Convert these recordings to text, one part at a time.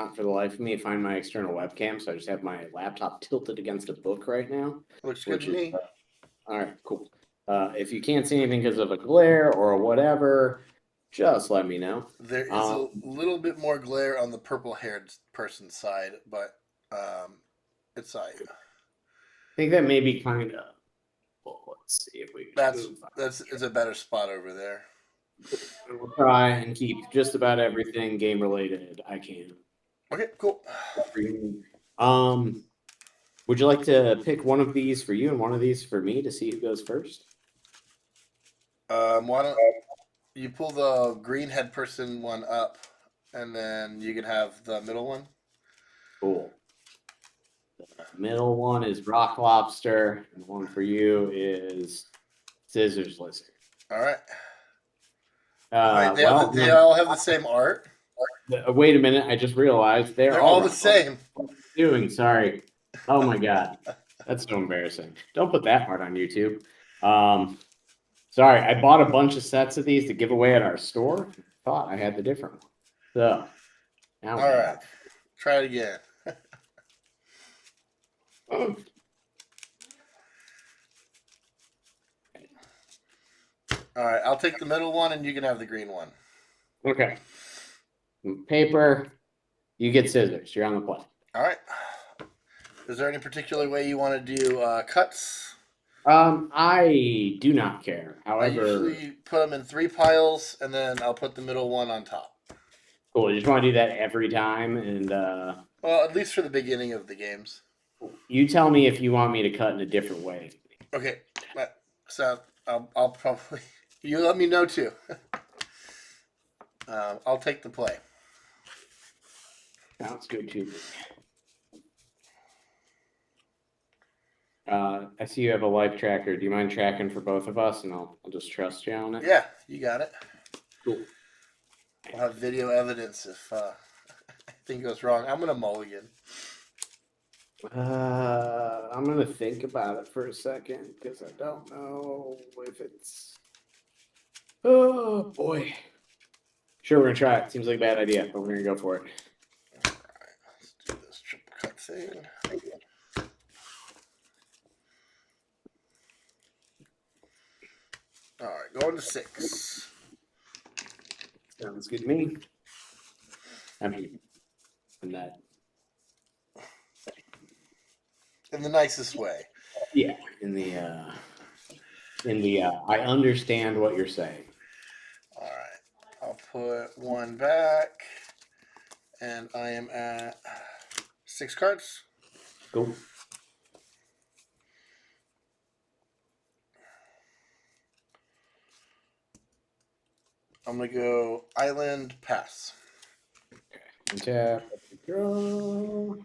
cannot for the life of me find my external webcam, so I just have my laptop tilted against a book right now. Looks good to me. All right, cool. If you can't see anything because of a glare or whatever, just let me know. There is a little bit more glare on the purple-haired person's side, but it's I. think that may be kind of. Well, let's see if we can move. It's a better spot over there. We'll try and keep just about everything game related I can. Okay, cool. Would you like to pick one of these for you and one of these for me to see who goes first? Why don't you pull the green head person one up, and then you can have the middle one. Cool. The middle one is rock lobster, and the one for you is scissors lizard. All right. Wait, they all have the same art. Wait a minute! I just realized they're all the same. What are you doing? Sorry. Oh my god, that's so embarrassing. Don't put that part on YouTube. Sorry, I bought a bunch of sets of these to give away at our store. Thought I had the different one. So now all right, try it again. All right, I'll take the middle one, and you can have the green one. Okay. Paper, you get scissors. You're on the play. All right. Is there any particular way you want to do cuts? I do not care. However, I usually put them in 3 piles, and then I'll put the middle one on top. Cool. You just want to do that every time, and well, at least for the beginning of the games. You tell me if you want me to cut in a different way. Okay, so I'll probably you let me know too. I'll take the play. Sounds good to me. I see you have a life tracker. Do you mind tracking for both of us, and I'll just trust you on it? Yeah, you got it. Cool. We'll have video evidence if anything goes wrong. I'm gonna mulligan. I'm gonna think about it for a second because I don't know if it's. Oh boy. Sure, we're gonna try it. Seems like a bad idea, but we're gonna go for it. All right, let's do this triple cut thing. All right, going to 6. Sounds good to me. I mean, in that. In the nicest way. Yeah, in the I understand what you're saying. All right, I'll put 1 back, and I am at 6 cards. Cool. I'm gonna go island pass. Okay. Tap. Draw.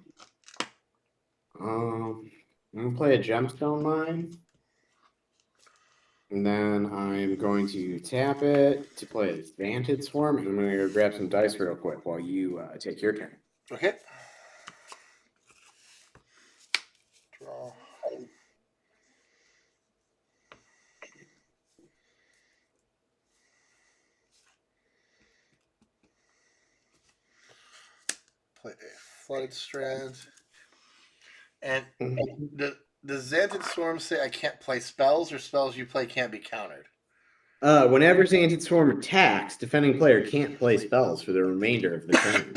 I'm gonna play a gemstone mine. And then I'm going to tap it to play a Vantage Swarm, and I'm going to go grab some dice real quick while you take your turn. Okay. Draw. Play a Flooded Strand. And does Xantid Swarm say I can't play spells, or spells you play can't be countered? Whenever Xantid Swarm attacks, defending player can't play spells for the remainder of the turn.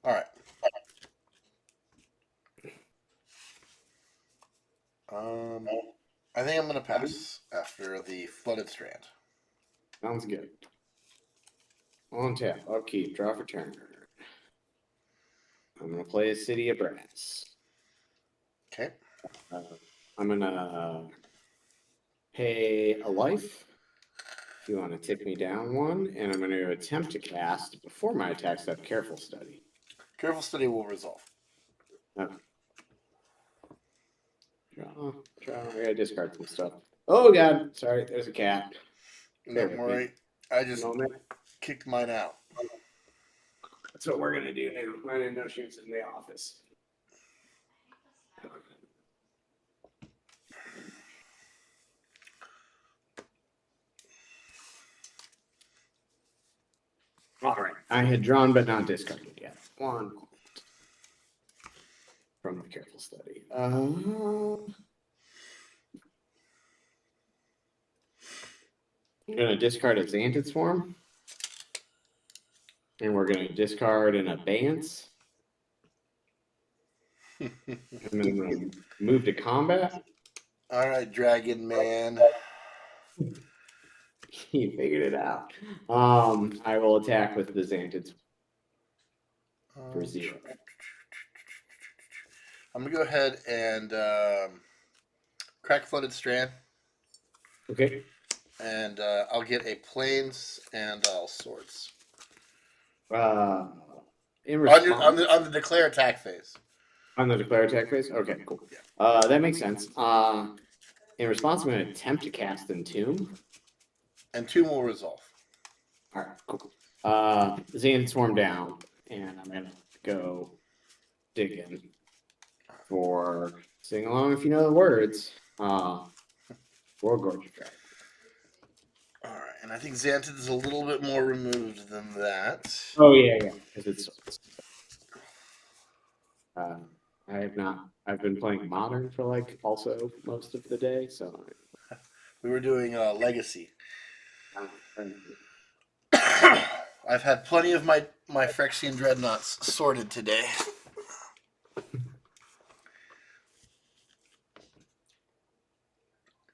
All right. I think I'm going to pass after the Flooded Strand. Sounds good. On tap, upkeep, draw for turn. I'm going to play a City of Brass. Okay. I'm going to pay a life. If you want to tick me down 1, and I'm going to attempt to cast before my attack step Careful Study. Careful Study will resolve. Okay. Draw. I gotta discard some stuff. Oh god, sorry, there's a cat. Don't worry. I just kicked mine out. That's what we're gonna do now. I didn't know she was in the office. All right. I had drawn but not discarded yet. one from the careful study. I'm going to discard a Xantid Swarm. And we're going to discard an Abeyance. And then we're going to move to combat. All right, Dragon Man. You figured it out. I will attack with the Xantid for 0. I'm going to go ahead and crack Flooded Strand. Okay. And I'll get a Plains and Swords. In response, on the declare attack phase. On the declare attack phase? Okay, cool. Yeah. That makes sense. In response, I'm going to attempt to cast Entomb. And 2 will resolve. All right, cool. Xantid Swarm down, and I'm going to go digging for, sing along if you know the words, Worldgorger Dragon. All right, and I think Xantid is a little bit more removed than that. Oh, yeah, because it's I've been playing Modern for like also most of the day, so. We were doing Legacy. Right. I've had plenty of my Phyrexian Dreadnoughts sorted today. All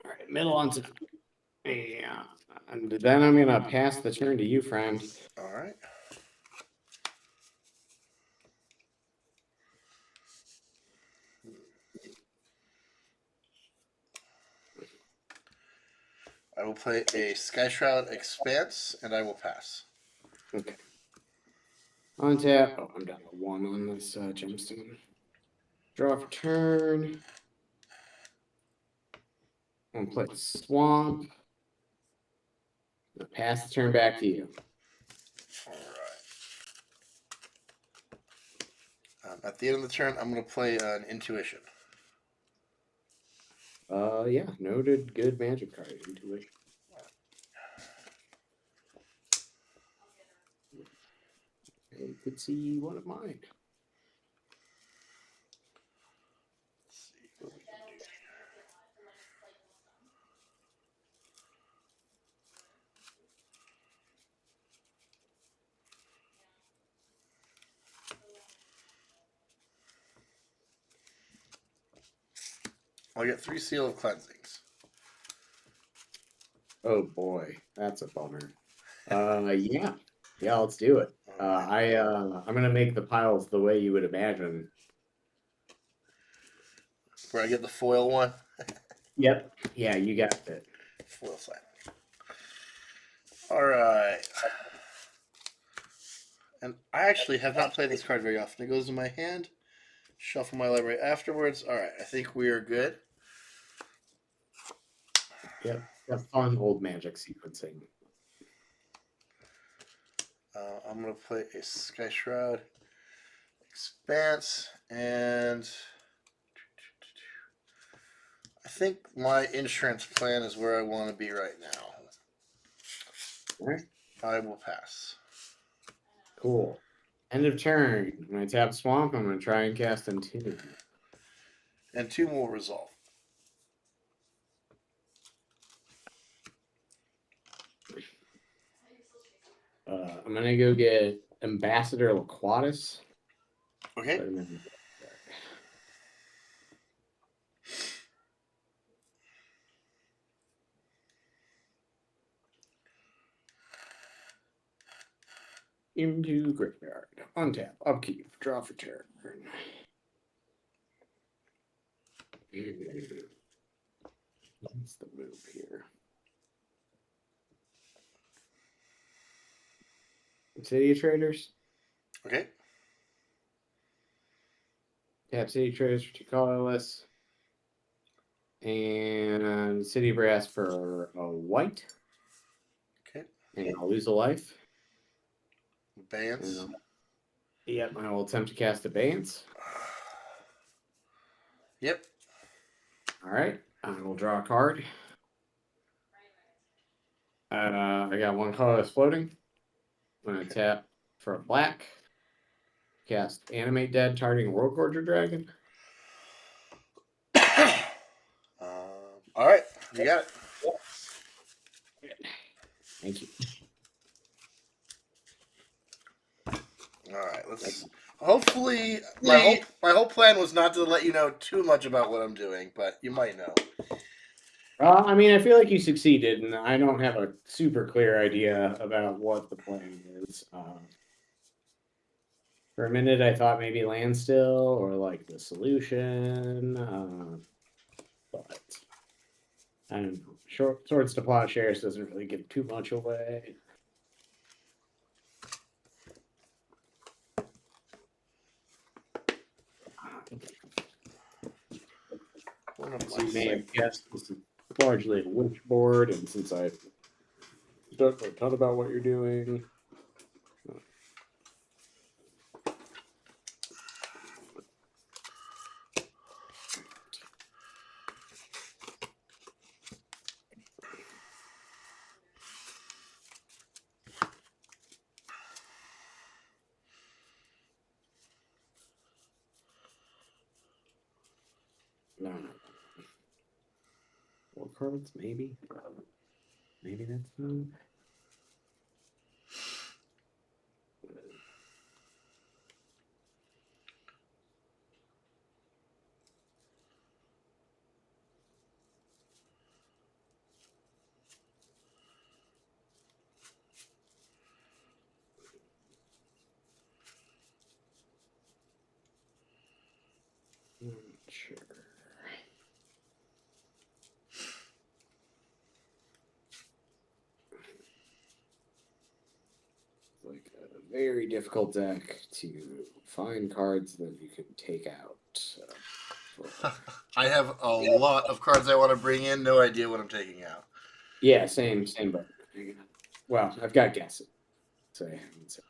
right, middle on. Yeah, and then I'm gonna pass the turn to you, friend. All right. I will play a Skyshroud Expanse, and I will pass. Okay. Untap. Oh, I'm down to 1 on this gemstone. Draw for turn. I'm gonna play Swamp. I'll pass the turn back to you. All right. At the end of the turn, I'm going to play an Intuition. Yeah, noted. Good magic card. Intuition. You could see one of mine. Let's see what we can do. I'll get 3 Seal of Cleansings. Oh boy, that's a bummer. Yeah, let's do it. I'm gonna make the piles the way you would imagine. Where I get the foil one? Yep. Yeah, you got it. Foil side. All right. And I actually have not played this card very often. It goes in my hand. Shuffle my library afterwards. All right, I think we are good. Yep. That's fun old magic sequencing. I'm going to play a Skyshroud Expanse, and I think my insurance plan is where I want to be right now. All right. I will pass. Cool. End of turn. When I tap Swamp, I'm going to try and cast Entomb. And 2 will resolve. I'm going to go get Ambassador Laquatus. Okay. Into graveyard. Untap. Upkeep. Draw for turn. What's the move here? City Traders. Okay. Tap City Traders for 2 colorless. And City Brass for a white. Okay. And I'll lose a life. Abeyance. Yep, I will attempt to cast Abeyance. Yep. All right, I will draw a card. I got 1 colorless floating. I'm going to tap for a black. Cast Animate Dead targeting Worldgorger Dragon. All right, you got it. Thank you. All right, let's. Hopefully, my whole plan was not to let you know too much about what I'm doing, but you might know. I mean, I feel like you succeeded, and I don't have a super clear idea about what the plan is. For a minute, I thought maybe land still or like the solution, but I don't know. Short Swords to Plowshares doesn't really give too much away. So you may have guessed this is largely a witch board, and since I don't know a ton about what you're doing. No. Four cards, maybe. Maybe that's not. Not sure. Like a very difficult deck to find cards that you can take out. I have a lot of cards I want to bring in. No idea what I'm taking out. Yeah, same boat. Well, I've got guesses. So I haven't said.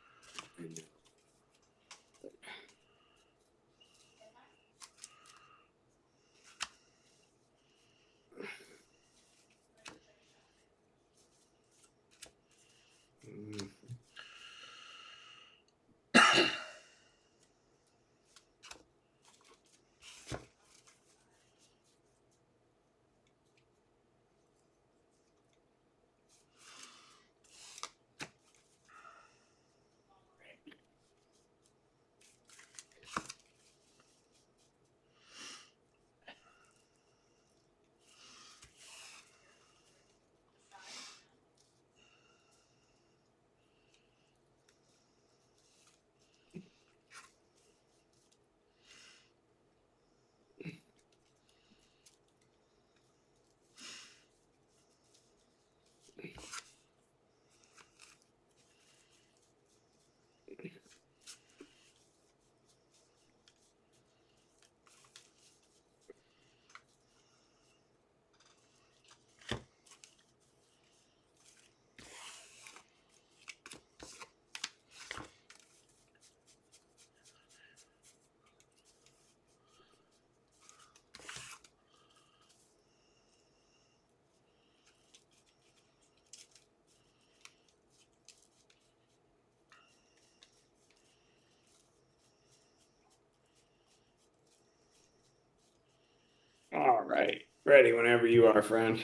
All right. Ready whenever you are, friend.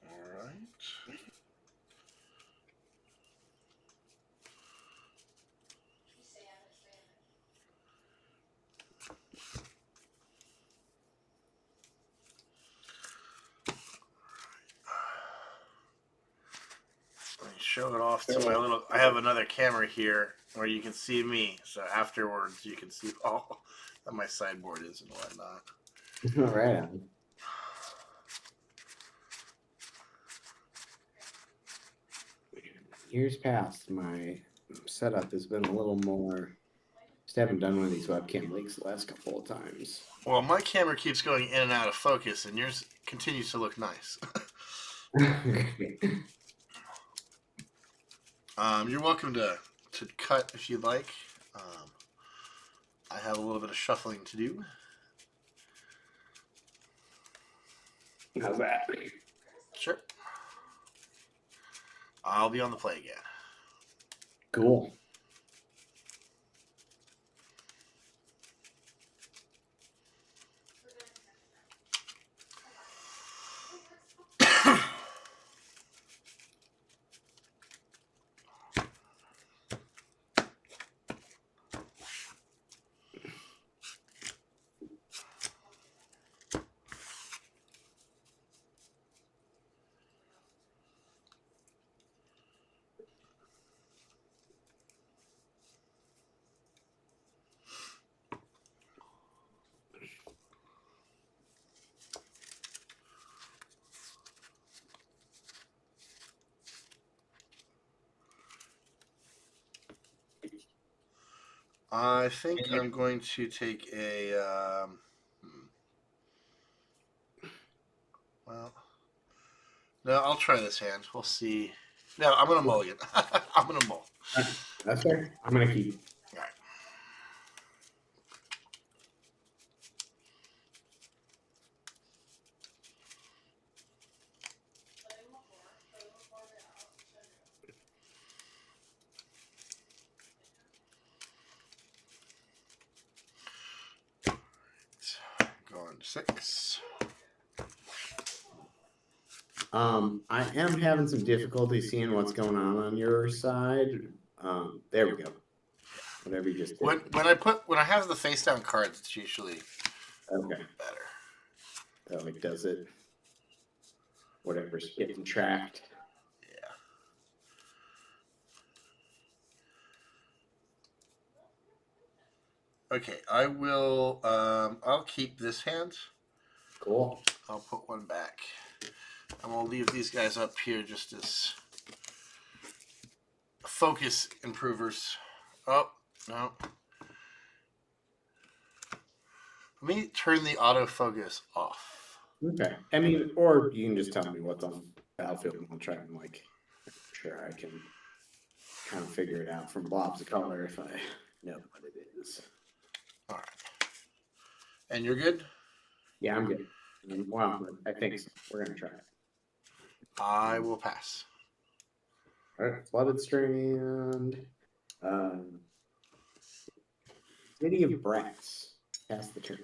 All right. Let me show it off to my little. I have another camera here where you can see me. So afterwards, you can see all that my sideboard is and whatnot. All right. Years past, my setup has been a little more. Just haven't done one of these webcam leaks the last couple of times. Well, my camera keeps going in and out of focus, and yours continues to look nice. You're welcome to cut if you'd like. I have a little bit of shuffling to do. How's that? Sure. I'll be on the play again. Cool. I think I'm going to take a. Well, no, I'll try this hand. We'll see. No, I'm gonna mulligan. I'm gonna mull. That's fair. I'm gonna keep. All right. Going to 6. I am having some difficulty seeing what's going on your side. There we go. Whatever you just did. When I have the face down cards, it's usually Okay. better. So it does it. Whatever's getting tracked. Yeah. Okay, I will. I'll keep this hand. Cool. I'll put one back. I'm gonna leave these guys up here just as focus improvers. Oh no. Let me turn the autofocus off. Okay. I mean, or you can just tell me what's on the battlefield and I'll try and sure I can kind of figure it out from blobs of color if I know what it is. All right. And you're good? Yeah, I'm good. Well, I think so. We're gonna try it. I will pass. All right, flooded strand. City of Brass. Pass the turn.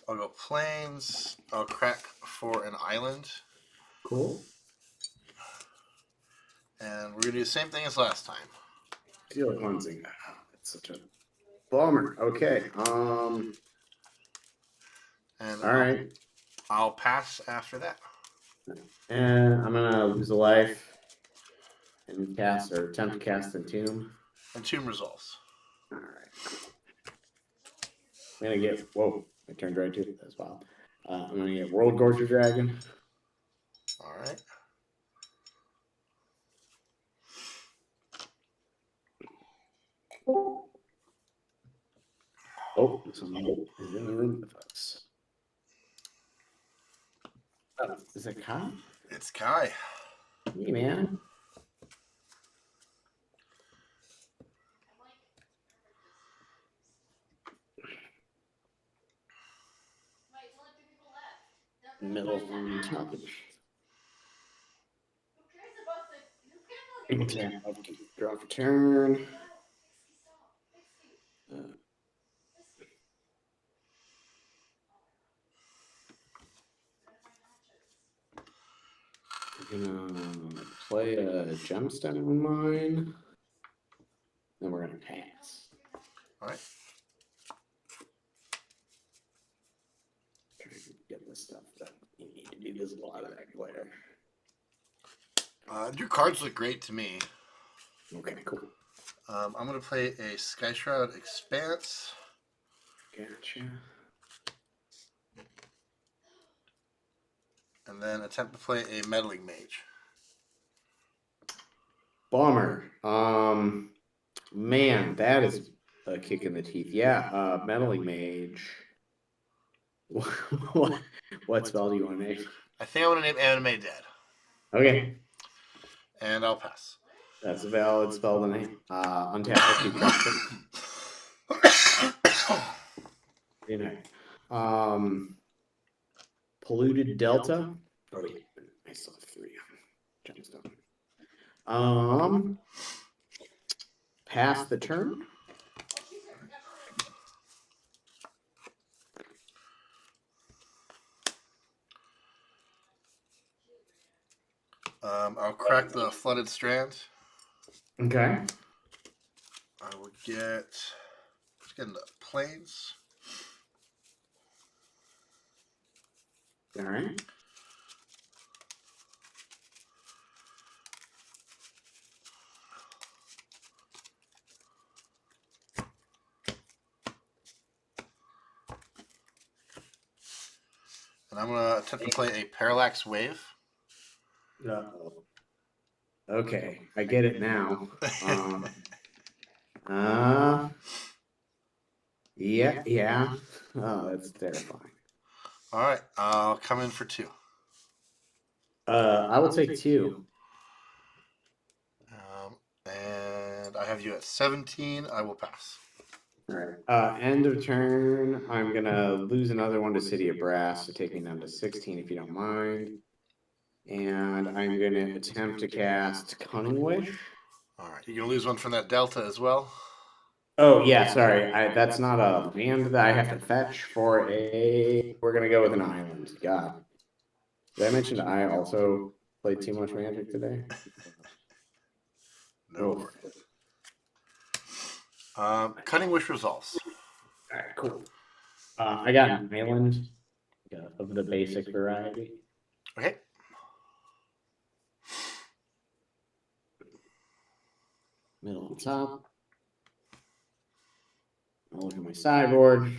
I'll go plains. I'll crack for an island. Cool. And we're gonna do the same thing as last time. Steel cleansing. That's such a bummer. Okay. And all right. I'll pass after that. And I'm gonna lose a life and cast or attempt to cast Entomb. Entomb resolves. All right. I'm gonna get I turned right to it as well. I'm gonna get Worldgorger Dragon. All right. Oh, someone is in the room with us. Oh, is it Kai? It's Kai. Hey, man. Middle of top. Draw for turn. We're gonna play a gemstone mine. Then we're gonna pass. All right. Trying to get this stuff done. You need to do this a lot of that later. Your cards look great to me. Okay, cool. I'm going to play a Sky Shroud Expanse. Gotcha. And then attempt to play a Meddling Mage. Bummer. Man, that is a kick in the teeth. Yeah, Meddling Mage. What spell do you want to name? I think I want to name Anime Dead. Okay. And I'll pass. That's a valid spell to name. Untap. Polluted Delta. Oh wait, I still have 3 gemstone. Pass the turn. I'll crack the Flooded Strand. Okay. I will get into plains. All right. And I'm going to attempt to play a Parallax Wave. Uh-oh. Okay, I get it now. Uh, yeah. Oh, that's terrifying. All right, I'll come in for 2. I will take 2. And I have you at 17. I will pass. All right. End of turn. I'm gonna lose another one to City of Brass to take me down to 16, if you don't mind. And I'm gonna attempt to cast Cunning Wish. All right, you're gonna lose one from that delta as well. Oh yeah, sorry. That's not a land that I have to fetch for a. We're gonna go with an island. God, did I mention that I also played too much Magic today? No. Oh. Cunning Wish resolves. All right, cool. I got an island of the basic variety. Okay. Middle and top. I'll look at my sideboard.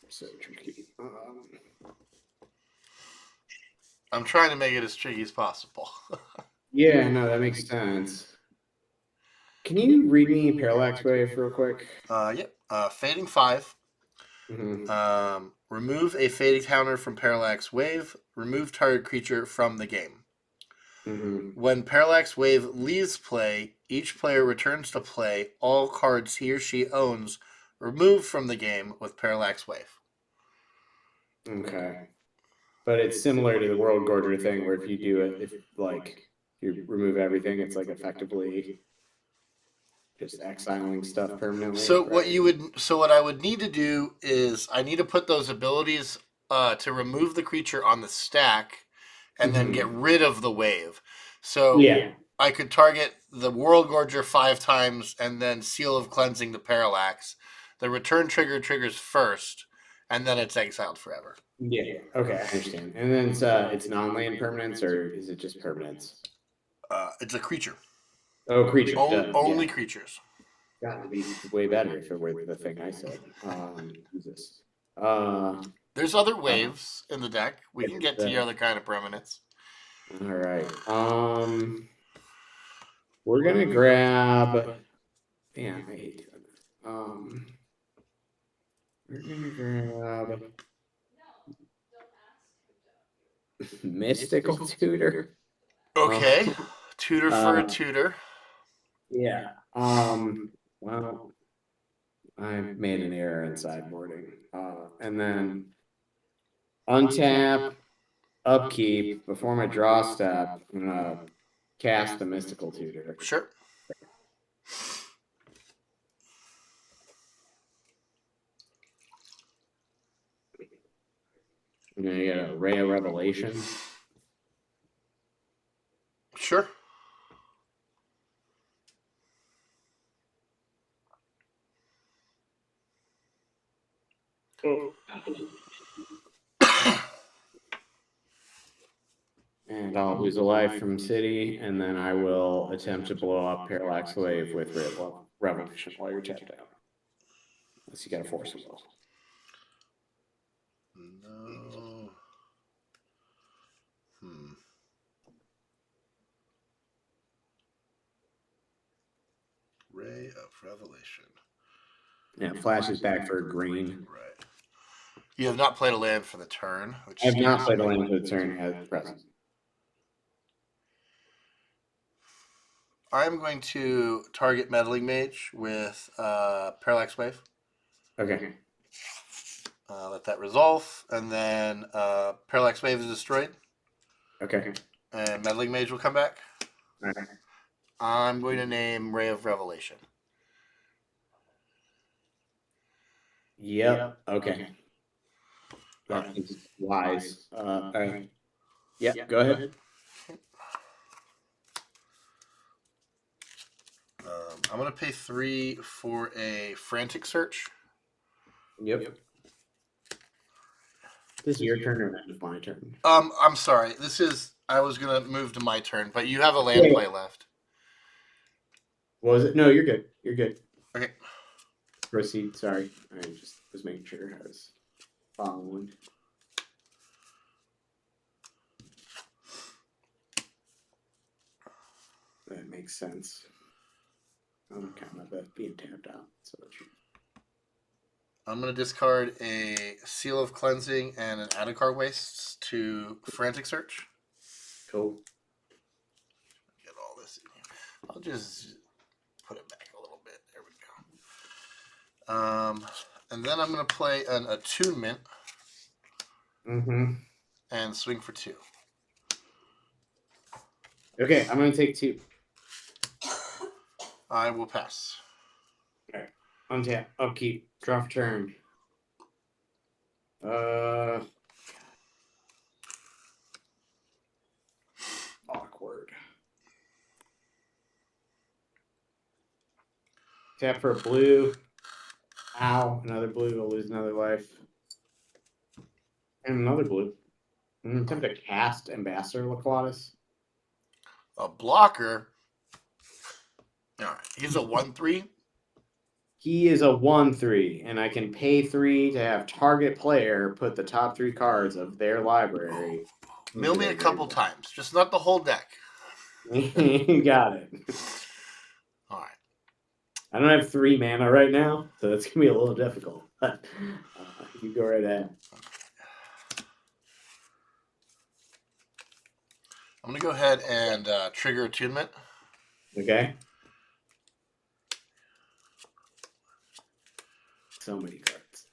That's so tricky. I'm trying to make it as tricky as possible. Yeah, no, that makes sense. Can you read me Parallax Wave real quick? Yep. Fading 5. Remove a fading counter from Parallax Wave. Remove target creature from the game. When Parallax Wave leaves play, each player returns to play all cards he or she owns removed from the game with Parallax Wave. Okay. But it's similar to the Worldgorger thing where if you do it, if like you remove everything, it's like effectively just exiling stuff permanently. So right? what I would need to do is I need to put those abilities to remove the creature on the stack and then get rid of the wave. So yeah, I could target the Worldgorger 5 times and then Seal of Cleansing the Parallax. The return trigger triggers first, and then it's exiled forever. yeah. Okay, I understand. And then it's non-land permanents, or is it just permanents? It's a creature. Oh, creature. Only Yeah. creatures. God, it'd be way better if it were the thing I said. Jesus. There's other waves in the deck. We can get to your other kind of permanents. All right. We're gonna grab. Damn, I hate doing that. We're gonna grab Mystical Tutor. Okay. Tutor for a tutor. Yeah. Well, I made an error in sideboarding. And then untap, upkeep before my draw step. I'm gonna cast the Mystical Tutor. Sure. I'm gonna get a Ray of Revelation. Sure. And I'll lose a life from City, and then I will attempt to blow up Parallax Wave with Ray of Revelation while you're tapped out. Unless you got a Force of Will. No. Ray of Revelation. Yeah, flashes back for green. Right. You have not played a land for the turn. I have not played a land for the turn at present. I'm going to target Meddling Mage with Parallax Wave. Okay. Let that resolve, and then Parallax Wave is destroyed. Okay. And Meddling Mage will come back. All right. I'm going to name Ray of Revelation. Yep. Okay. That is wise. All right. Yep. Go ahead. I'm going to pay 3 for a Frantic Search. Yep. This is your turn or my turn? I'm sorry. I was going to move to my turn, but you have a land play left. Was it? No, you're good. You're good. Okay. Proceed. Sorry. I just was making sure I was following. That makes sense. I'm kind of being tapped out. So I'm going to discard a Seal of Cleansing and an Add a Card Wastes to Frantic Search. cool. Get all this in here. I'll just put it back a little bit. There we go. And then I'm going to play an Attunement and swing for 2. Okay, I'm going to take 2. I will pass. All right. Untap. Upkeep. Draw for turn. Awkward. Tap for a blue. Ow. Another blue. I'll lose another life. And another blue. Attempt to cast Ambassador Laquatus. A blocker. All right. He's a 1/3. He is a 1/3, and I can pay 3 to have target player put the top 3 cards of their library. Mill me a couple times, just not the whole deck. You got it. All right. I don't have 3 mana right now, so it's gonna be a little difficult. But you go right ahead. I'm gonna go ahead and trigger Attunement. Okay. So many cards.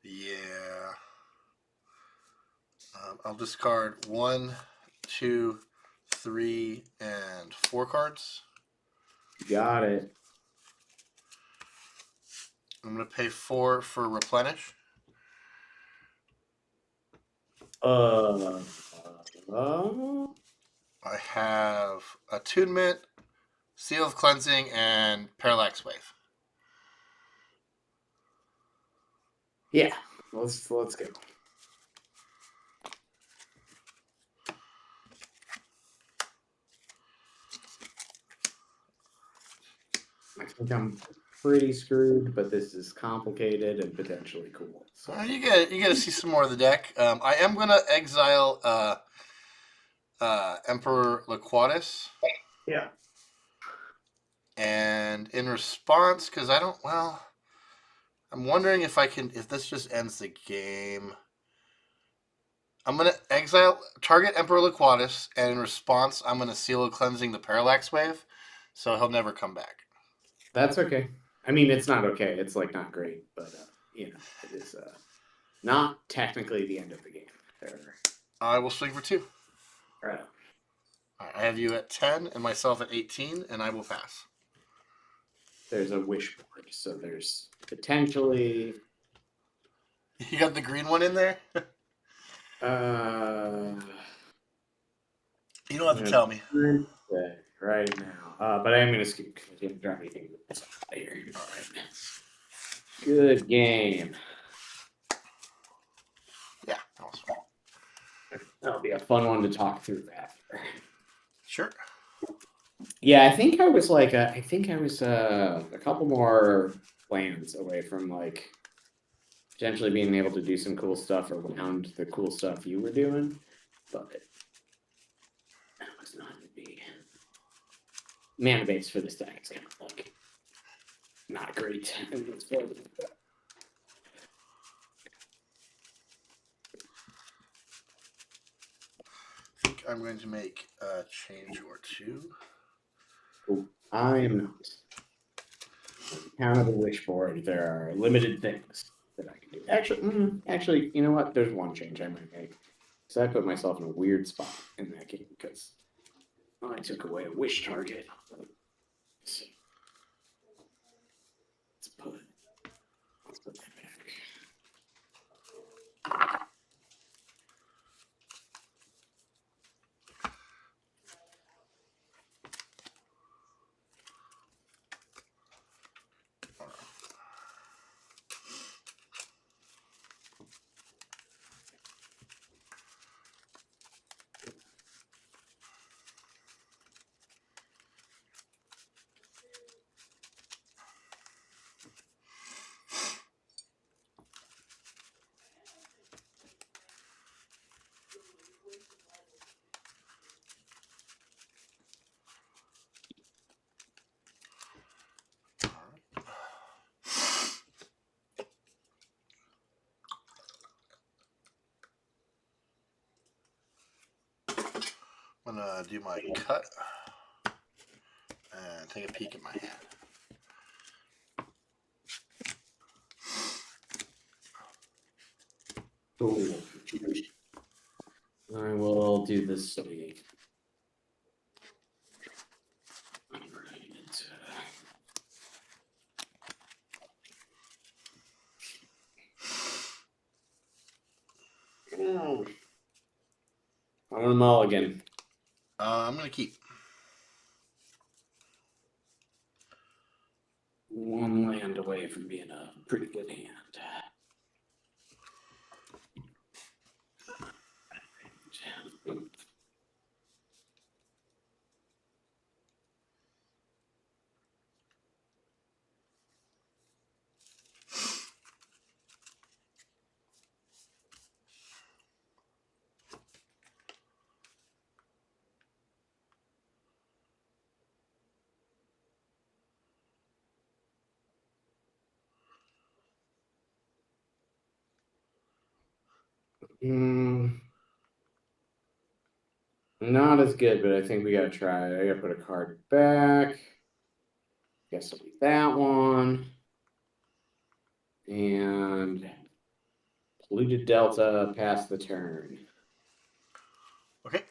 Yeah. I'll discard 1, 2, 3, and 4 cards. Got it. I'm gonna pay 4 for Replenish. I have Attunement, Seal of Cleansing, and Parallax Wave. Yeah, let's go. I think I'm pretty screwed, but this is complicated and potentially cool. So You gotta see some more of the deck. I am gonna exile Emperor Laquatus. Yeah. And in response, because I'm wondering if this just ends the game. I'm going to exile target Emperor Laquatus, and in response, I'm going to Seal of Cleansing the Parallax Wave, so he'll never come back. That's okay. I mean, it's not okay. It's like not great, but it is not technically the end of the game. I will swing for 2. Right. All right, I have you at 10 and myself at 18, and I will pass. There's a wish board, so there's potentially. You got the green one in there? You don't have to tell me. Right now. But I am going to skip because I didn't draw anything here. All right. Good game. Yeah, that was fun. That'll be a fun one to talk through after. Sure. Yeah, I think I was a couple more lands away from like potentially being able to do some cool stuff around the cool stuff you were doing, but that was not to be. Mana base for this deck is kind of like not great. I think I'm going to make a change or 2. Cool. I am not. On account of the wish board, there are limited things that I can do. Actually, you know what? There's one change I might make. So I put myself in a weird spot in that game because I took away a wish target. So, let's put that back. I'm gonna do my cut and take a peek at my hand. Cool. I will do this sleeve. I'm a mulligan. I'm gonna keep. One land away from being a pretty good hand. Not as good, but I think we gotta try. I gotta put a card back. Guess I'll do that one. And polluted delta past the turn. Okay.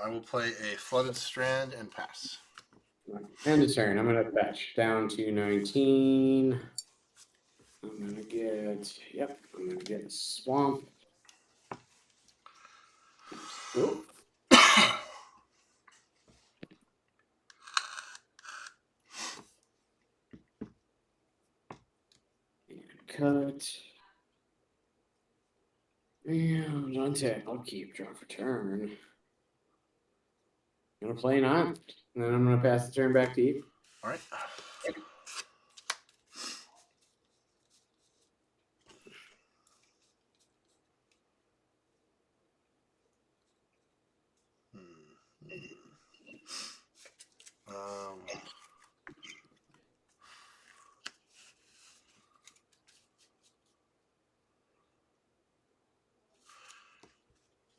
I will play a flooded strand and pass. End of turn. I'm gonna fetch down to 19. I'm gonna get a swamp. Ooh. And cut. And untap. I'll keep draw for turn. I'm gonna play an island. And then I'm gonna pass the turn back to you. All right.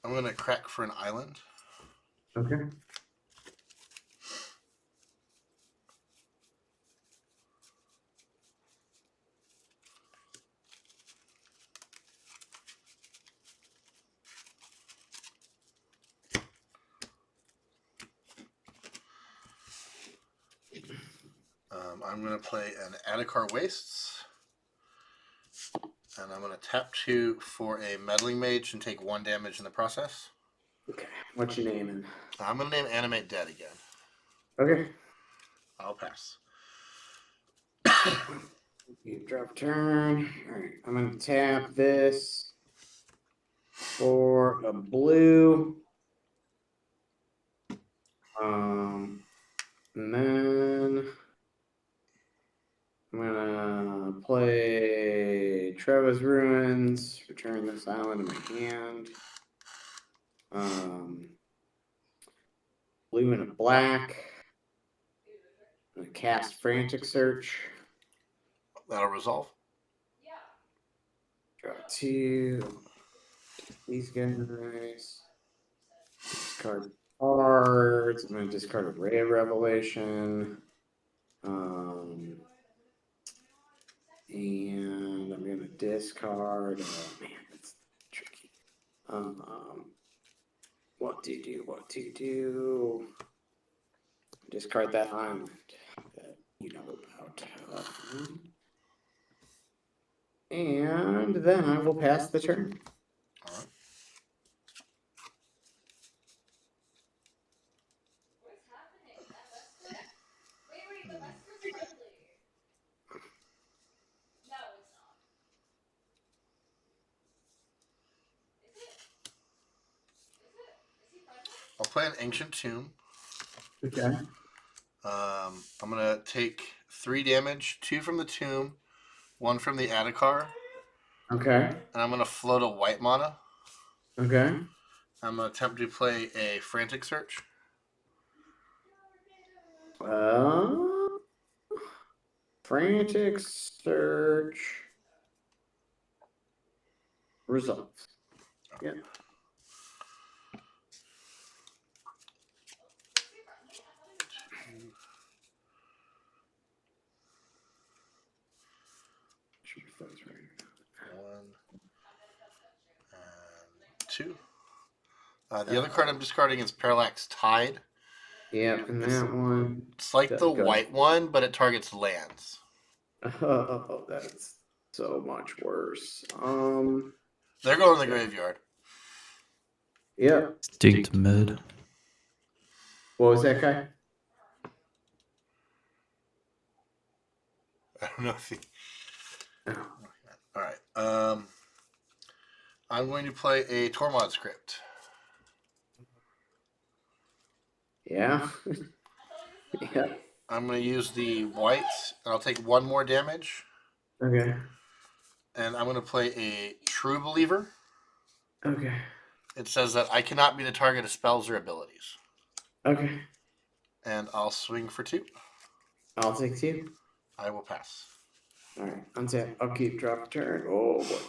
I'm going to crack for an island. Okay. I'm going to play an Adhikar Wastes. And I'm going to tap 2 for a Meddling Mage and take 1 damage in the process. Okay. What's your name? I'm going to name Animate Dead again. Okay. I'll pass. You drop turn. All right. I'm going to tap this for a blue. And then I'm gonna play Trevor's Ruins, return this island to my hand. Blue and a black. I'm gonna cast Frantic Search. That'll resolve. Draw 2. These guys. Discard cards. I'm gonna discard a Ray of Revelation. And I'm gonna discard. Oh man, that's tricky. What to do? Discard that island that you know about. And then I will pass the turn. All right. I'll play an Ancient Tomb. Okay. I'm going to take 3 damage, 2 from the Tomb, 1 from the Adhikar. Okay. And I'm going to float a white mana. Okay. I'm going to attempt to play a Frantic Search. Frantic Search. Results. Yeah. 1 and 2. The other card I'm discarding is Parallax Tide. Yeah, and that one. It's like the white one, but it targets lands. Oh, that's so much worse. They're going in the graveyard. Yeah. Stick to mid. What was that guy? I don't know if he. Oh. All right. I'm going to play a Tormod script. Yeah. Yeah. I'm going to use the whites, and I'll take 1 more damage. Okay. And I'm going to play a True Believer. Okay. It says that I cannot be the target of spells or abilities. Okay. And I'll swing for 2. I'll take 2. I will pass. All right. Untap. Upkeep. Drop. Turn. Oh boy.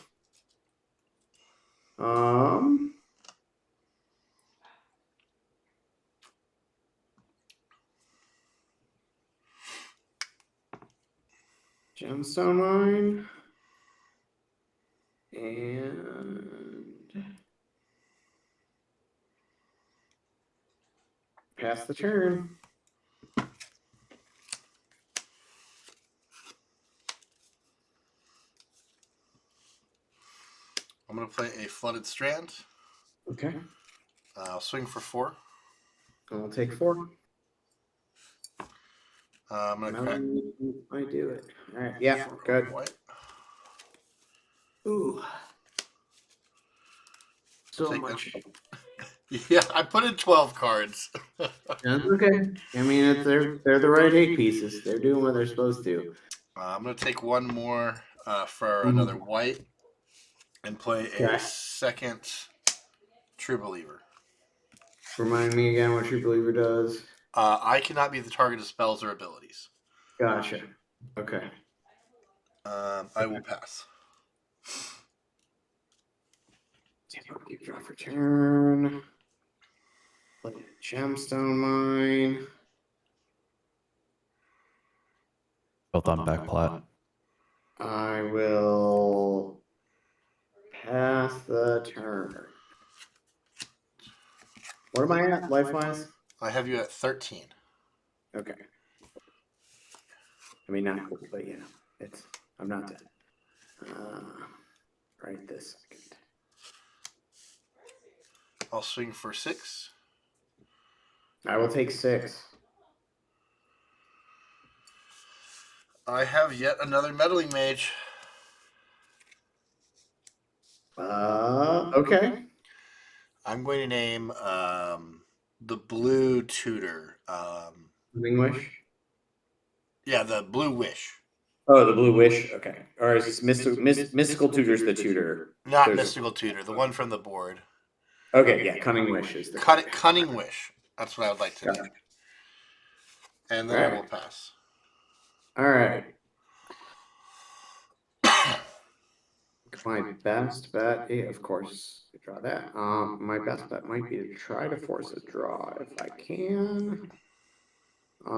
Gemstone Mine. And pass the turn. I'm going to play a Flooded Strand. Okay. I'll swing for 4. I'll take 4. I'm going to crack. I do it. All right. Yeah. Good. White. Ooh. So much. Yeah, I put in 12 cards. That's okay. I mean, they're the right 8 pieces. They're doing what they're supposed to. I'm going to take 1 more for another white and play a second True Believer. Remind me again what True Believer does. I cannot be the target of spells or abilities. Gotcha. Okay. I will pass. Keep draw for turn. Play a Gemstone Mine. Both on back plot. I will pass the turn. What am I at, life-wise? I have you at 13. Okay. I mean, not cool, but yeah, I'm not dead. Right this second. I'll swing for 6. I will take 6. I have yet another Meddling Mage. Okay. I'm going to name the Blue Tutor. Blue Wish? Yeah, the Blue Wish. Oh, the Blue Wish. Okay. Or is this Mystical Tutor's the tutor? Not Mystical Tutor, the one from the board. Okay, yeah, Cunning Wish is the Cunning Wish. That's what I would like to name. And then I will pass. All right. My best bet, of course, to draw that. My best bet might be to try to force a draw if I can. I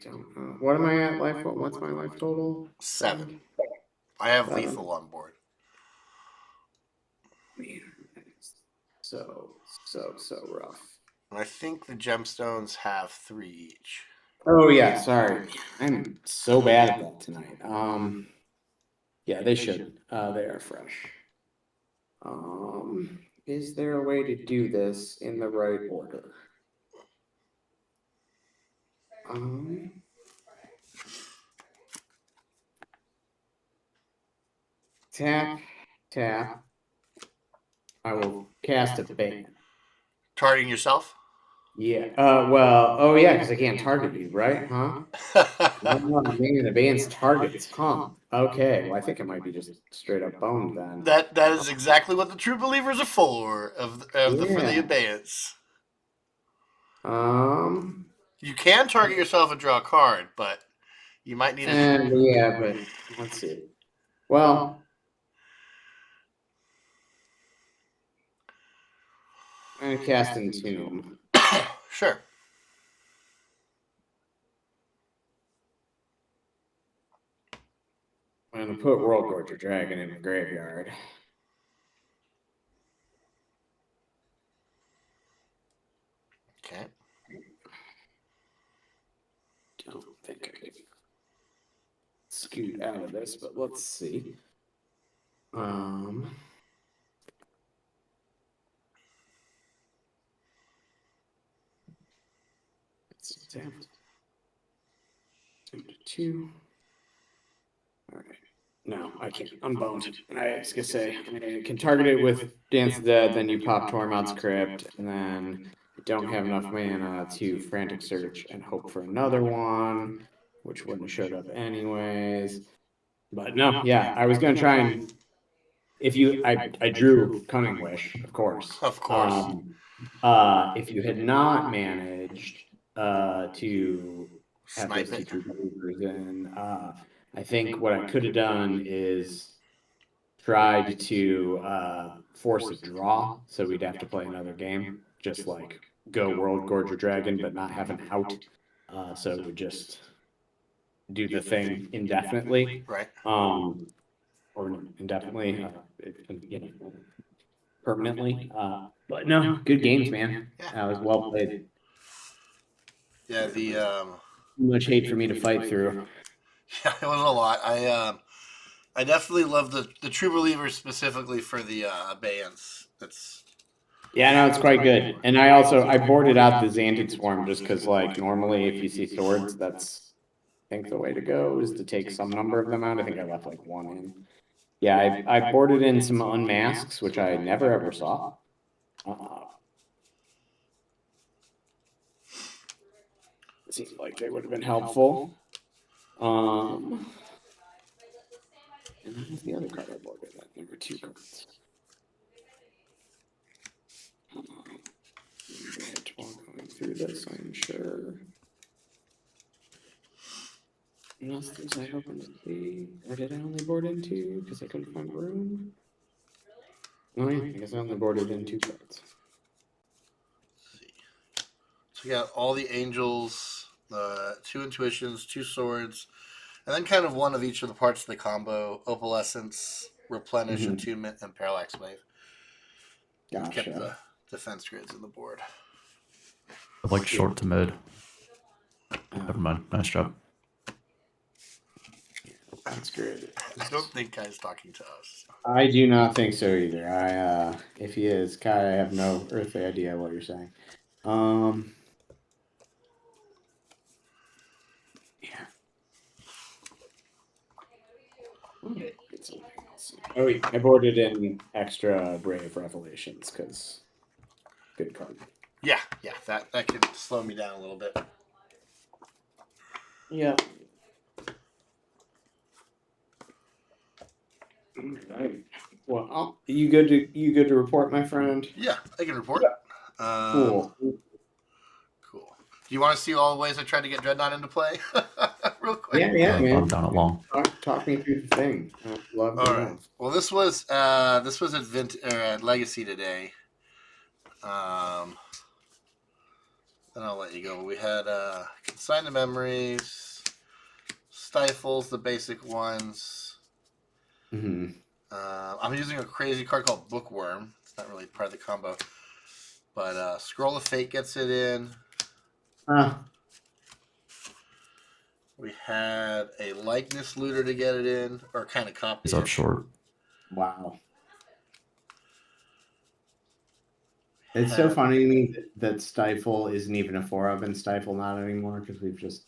don't know. What am I at life? What's my life total? 7. I have lethal on board. Man, so rough. I think the gemstones have 3 each. Oh yeah, sorry. I'm so bad at that tonight. Yeah, they should. They are fresh. Is there a way to do this in the right order? Tap. I will cast a ban. Targeting yourself? Yeah. Well. Oh yeah, because I can't target you, right? Huh? The band's targets, huh? Okay. Well, I think it might be just straight up boned then. That is exactly what the True Believers are for for the abeyance. You can target yourself and draw a card, but you might need it. Yeah, but let's see. Well, I'm gonna cast Entomb. Sure. I'm gonna put Worldgorger Dragon in the graveyard. Okay. Don't think I can scoot out of this, but let's see. It's attempt. Attempt 2. All right. No, I can't. Unbound. I was gonna say I can target it with Dance of the Dead, then you pop Tormod's Crypt, and then I don't have enough mana to Frantic Search and hope for another one, which wouldn't have showed up anyways. But no, yeah, I was gonna try and I drew Cunning Wish, of course. Of course. If you had not managed to have Snipe those it. two believers in, I think what I could have done is tried to force a draw, so we'd have to play another game, just like go Worldgorger Dragon, but not have an out. So it would just do the thing indefinitely. Right. Or indefinitely, permanently. But no, good games, man. That was well played. Yeah, Too much hate for me to fight through. Yeah, it was a lot. I definitely love the True Believers specifically for the abeyance. Yeah, no, it's quite good. And I boarded out the Xantid Swarm just because, like, normally if you see swords, that's I think the way to go is to take some number of them out. I think I left like one in. Yeah, I boarded in some unmasks, which I never ever saw. It seems like they would have been helpful. And that was the other card I boarded. There were 2 cards. Going through this, I'm sure. Unless there's I open to see, or did I only board in 2 because I couldn't find room? Oh yeah, I guess I only boarded in 2 cards. So we got all the angels, 2 intuitions, 2 swords, and then kind of one of each of the parts of the combo: opalescence, replenish, attunement, and parallax wave. Gotcha. Kept the defense grids in the board. I like short to mid. Never mind. Nice job. That's great. I don't think Kai's talking to us. I do not think so either. If he is, Kai, I have no earthly idea what you're saying. Yeah. Oh, yeah. I boarded in extra Brave Revelations because good card. Yeah, that can slow me down a little bit. Yeah. Right. Well, you good to report, my friend? Yeah, I can report. Cool. Cool. Do you want to see all the ways I tried to get Dreadnought into play? Real quick. Yeah, man. I'm down it long. Talk me through the thing. I'd love to know. Well, this was at Legacy today. Then I'll let you go. We had Consign to Memories, Stifles, the basic ones. Mm-hmm. I'm using a crazy card called Bookworm. It's not really part of the combo. But Scroll of Fate gets it in. We had a Likeness Looter to get it in, or kind of copy. He's up short. Wow. It's so funny to me that Stifle isn't even a 4-of and Stifle not anymore because we've just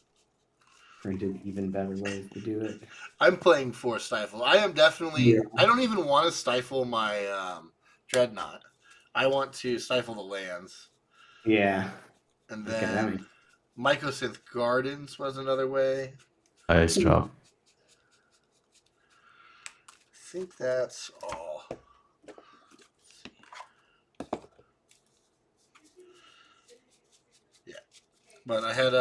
printed even better ways to do it. I'm playing for Stifle. I am definitely. Yeah. I don't even want to stifle my Dreadnought. I want to stifle the lands. Yeah. And then Mycosynth Gardens was another way. Nice job. I think that's all. Yeah. But I had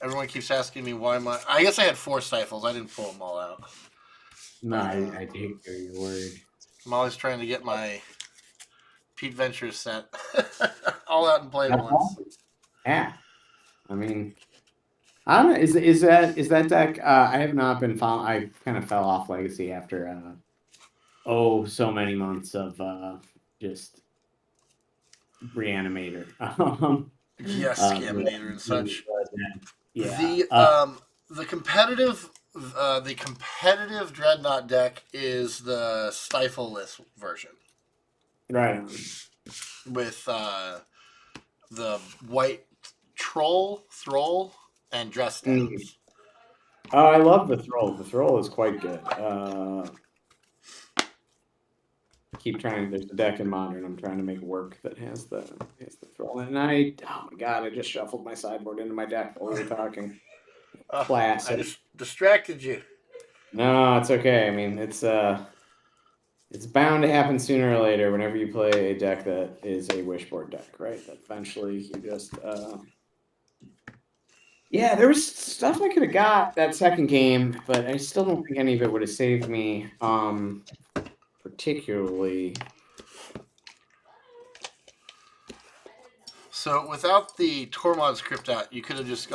everyone keeps asking me why I guess I had 4 Stifles. I didn't pull them all out. No, I take your word. I'm always trying to get my Pete Ventures set. All out and played That's once. awesome. Yeah, I mean, I don't know. Is that deck? I have not been following. I kind of fell off Legacy after so many months of just Reanimator. Yes, Scaminator and such. Yeah. The competitive Dreadnought deck is the Stifle-less version Right. with the white Thrall, and Dress Downs. Oh, I love the Thrall. The Thrall is quite good. Keep trying. There's a deck in Modern I'm trying to make work that has the Thrall. And oh my god, I just shuffled my sideboard into my deck while we were talking. I Classic. just distracted you. No, it's okay. I mean, it's bound to happen sooner or later whenever you play a deck that is a wishboard deck, right? That eventually you just yeah, there was stuff I could have got that second game, but I still don't think any of it would have saved me. Particularly. So without the Tormod's Crypt out, you could have just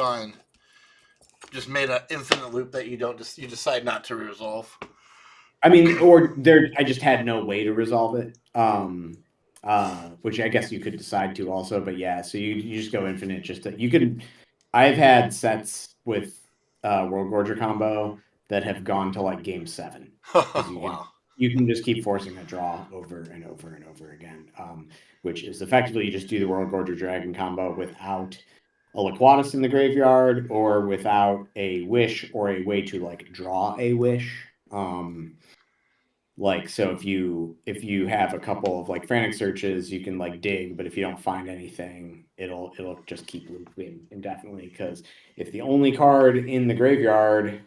made an infinite loop that you decide not to resolve. I mean, or there, I just had no way to resolve it. Which I guess you could decide to also, but yeah, so you just go infinite. You could. I've had sets with Worldgorger combo that have gone to like game 7. Wow. You can just keep forcing a draw over and over and over again, which is effectively you just do the Worldgorger Dragon combo without a Laquatus in the graveyard or without a wish or a way to like draw a wish. Like, so if you have a couple of like frantic searches, you can like dig, but if you don't find anything, it'll just keep looping indefinitely. Because if the only card in the graveyard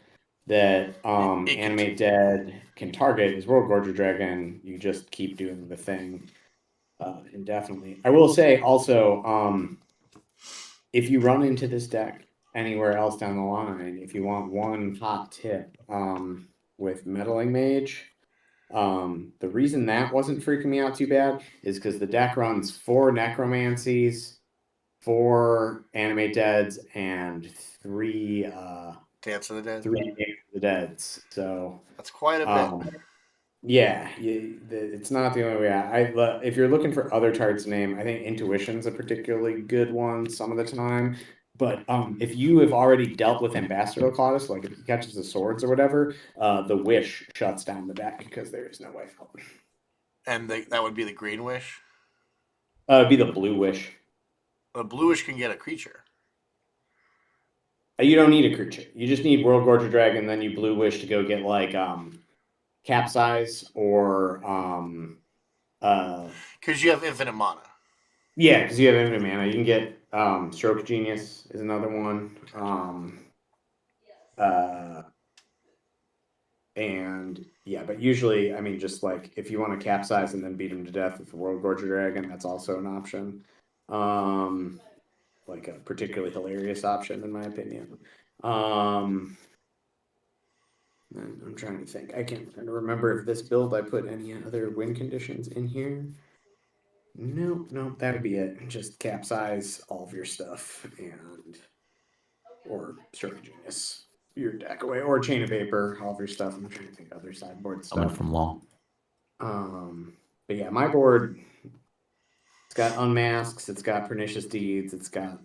that Animate Dead can target is Worldgorger Dragon, you just keep doing the thing indefinitely. I will say also, if you run into this deck anywhere else down the line, if you want one hot tip, with Meddling Mage. The reason that wasn't freaking me out too bad is because the deck runs 4 Necromancies, 4 Animate Deads, and 3 Dance of the Dead. 3 Dance of the Deads. So that's quite a bit. Yeah, it's not the only way. If you're looking for other targets to name, I think Intuition's a particularly good one some of the time. But if you have already dealt with Ambassador Claudius, like if he catches the swords or whatever, the wish shuts down the deck because there is no way out. And that would be the green wish? It'd be the blue wish. The bluish can get a creature. You don't need a creature. You just need Worldgorger Dragon, then you blue wish to go get like Capsize or because you have infinite mana. Yeah, because you have infinite mana. You can get Stroke Genius is another one. And yeah, but usually, I mean, just like if you want to capsize and then beat him to death with the Worldgorger Dragon, that's also an option. Like a particularly hilarious option, in my opinion. I'm trying to think. I can't remember if this build I put any other win conditions in here. No, that would be it. Just capsize all of your stuff or Stroke Genius your deck away, or Chain of Vapor, all of your stuff. I'm trying to think other sideboard stuff. I went from long. But yeah, my board, it's got Unmasks, it's got Pernicious Deeds, it's got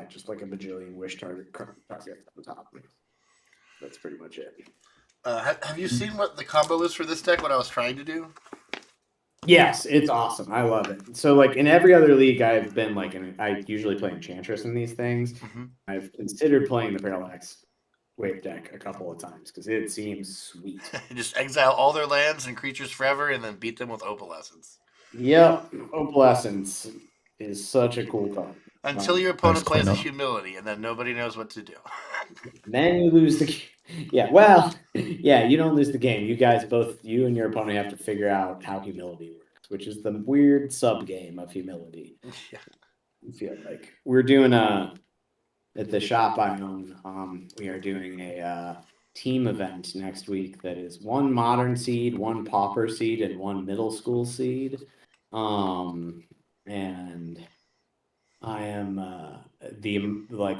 just like a bajillion wish target on top. That's pretty much it. Have you seen what the combo is for this deck? What I was trying to do? Yes, it's awesome. I love it. So, like in every other league, I've been like, I usually play Enchantress in these things. Mm-hmm. I've considered playing the Parallax Wave deck a couple of times because it seems sweet. Just exile all their lands and creatures forever, and then beat them with Opalescence. Yep, Opalescence is such a cool card. Until your opponent plays a Humility, and then nobody knows what to do. Then you lose the game. Yeah, well, yeah, you don't lose the game. You guys both, you and your opponent have to figure out how Humility works, which is the weird sub-game of Humility. Yeah. I feel like we're doing at the shop I own, we are doing a team event next week that is 1 Modern seed, 1 Pauper seed, and 1 Middleschool seed. And I am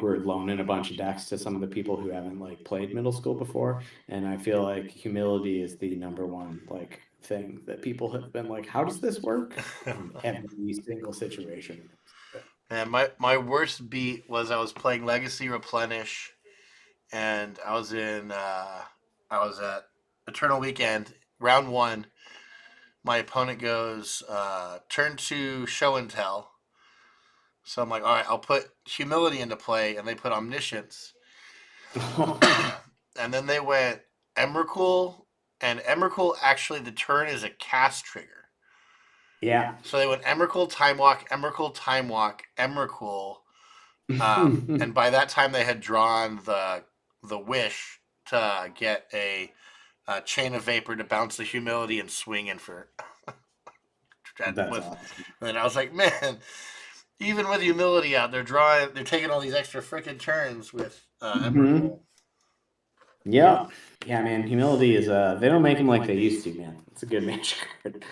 we're loaning a bunch of decks to some of the people who haven't like played middle school before, and I feel like humility is the number one like thing that people have been like, how does this work? In every single situation. And my worst beat was I was playing Legacy Replenish, and I was at Eternal Weekend, round 1. My opponent goes turn 2 show and tell. So I'm like, all right, I'll put humility into play, and they put omniscience. And then they went Emrakul, and Emrakul actually the turn is a cast trigger. Yeah. So they went Emrakul, Time Walk, Emrakul, Time Walk, Emrakul. And by that time they had drawn the wish to get a chain of vapor to bounce the humility and swing in for. That's awesome. And I was like, man, even with humility out, they're taking all these extra freaking turns with Emrakul. Yeah, man. Humility is they don't make them like they used to, man. It's a good magic card,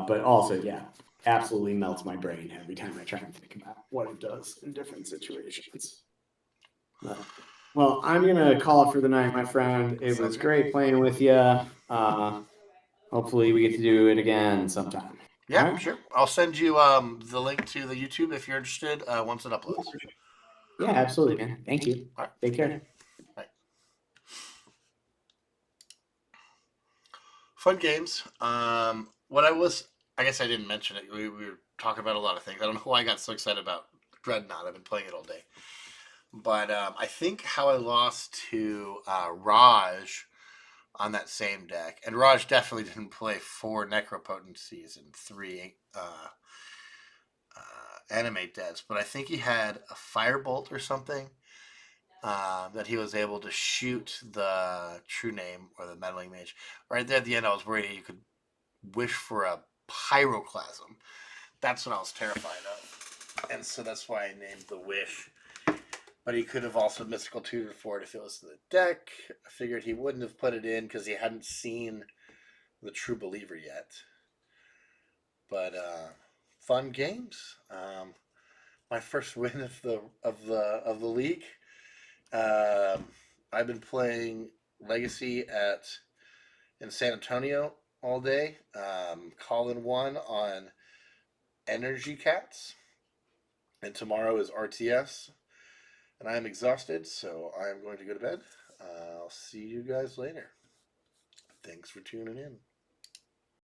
but also, yeah, absolutely melts my brain every time I try and think about what it does in different situations. Well, I'm gonna call it for the night, my friend. It was great playing with you. Hopefully, we get to do it again sometime. Yeah, sure. I'll send you the link to the YouTube if you're interested once it uploads. Yeah, absolutely, man. Thank you. All right. Take care. Right. Fun games. I guess I didn't mention it. We were talking about a lot of things. I don't know why I got so excited about Dreadnought. I've been playing it all day. But I think how I lost to Raj on that same deck, and Raj definitely didn't play 4 Necropotencies and 3 Animate Deaths, but I think he had a Firebolt or something that he was able to shoot the True Name or the Meddling Mage. Right there at the end, I was worried he could wish for a Pyroclasm. That's what I was terrified of. And so that's why I named the Wish. But he could have also Mystical Tutor for it if it was in the deck. I figured he wouldn't have put it in because he hadn't seen the True Believer yet. But fun games. My first win of the league. I've been playing Legacy in San Antonio all day. Calling 1 on Energy Cats, and tomorrow is RTS. And I am exhausted, so I am going to go to bed. I'll see you guys later. Thanks for tuning in.